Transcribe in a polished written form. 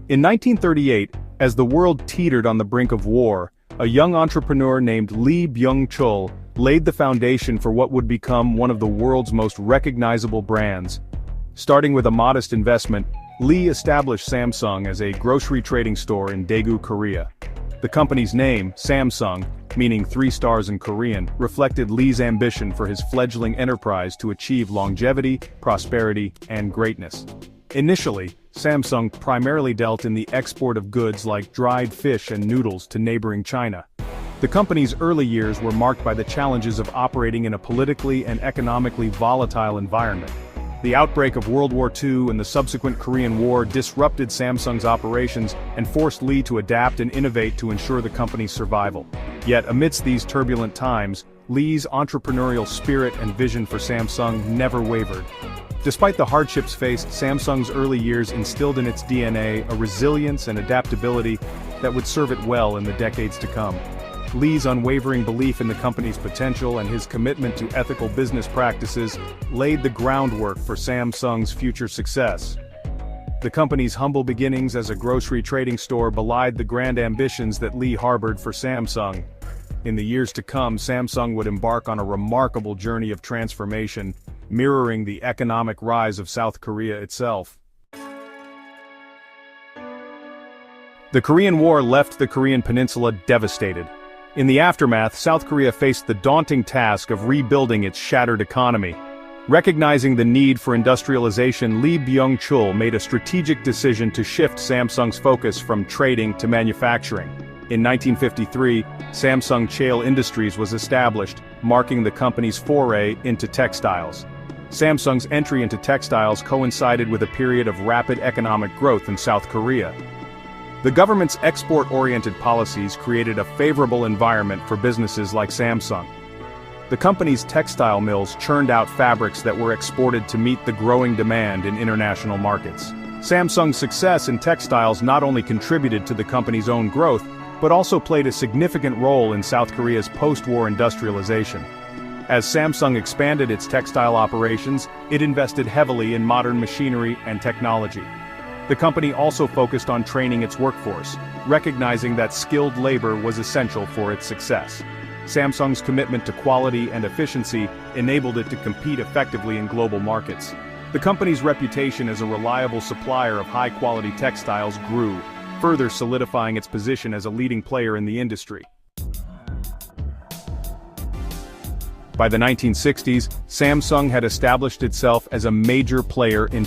In 1938, as the world teetered on the brink of war, a young entrepreneur named Lee Byung-chul laid the foundation for what would become one of the world's most recognizable brands. Starting with a modest investment, Lee established Samsung as a grocery trading store in Daegu, Korea. The company's name, Samsung, meaning 3 stars in Korean, reflected Lee's ambition for his fledgling enterprise to achieve longevity, prosperity, and greatness. Initially, Samsung primarily dealt in the export of goods like dried fish and noodles to neighboring China. The company's early years were marked by the challenges of operating in a politically and economically volatile environment. The outbreak of World War II and the subsequent Korean War disrupted Samsung's operations and forced Lee to adapt and innovate to ensure the company's survival. Yet amidst these turbulent times, Lee's entrepreneurial spirit and vision for Samsung never wavered. Despite the hardships faced, Samsung's early years instilled in its DNA a resilience and adaptability that would serve it well in the decades to come. Lee's unwavering belief in the company's potential and his commitment to ethical business practices laid the groundwork for Samsung's future success. The company's humble beginnings as a grocery trading store belied the grand ambitions that Lee harbored for Samsung. In the years to come, Samsung would embark on a remarkable journey of transformation, mirroring the economic rise of South Korea itself. The Korean War left the Korean peninsula devastated. In the aftermath, South Korea faced the daunting task of rebuilding its shattered economy. Recognizing the need for industrialization, Lee Byung-chul made a strategic decision to shift Samsung's focus from trading to manufacturing. In 1953, Samsung Chail Industries was established, marking the company's foray into textiles. Samsung's entry into textiles coincided with a period of rapid economic growth in South Korea. The government's export-oriented policies created a favorable environment for businesses like Samsung. The company's textile mills churned out fabrics that were exported to meet the growing demand in international markets. Samsung's success in textiles not only contributed to the company's own growth, but also played a significant role in South Korea's post-war industrialization. As Samsung expanded its textile operations, it invested heavily in modern machinery and technology. The company also focused on training its workforce, recognizing that skilled labor was essential for its success. Samsung's commitment to quality and efficiency enabled it to compete effectively in global markets. The company's reputation as a reliable supplier of high-quality textiles grew, further solidifying its position as a leading player in the industry. By the 1960s, Samsung had established itself as a major player in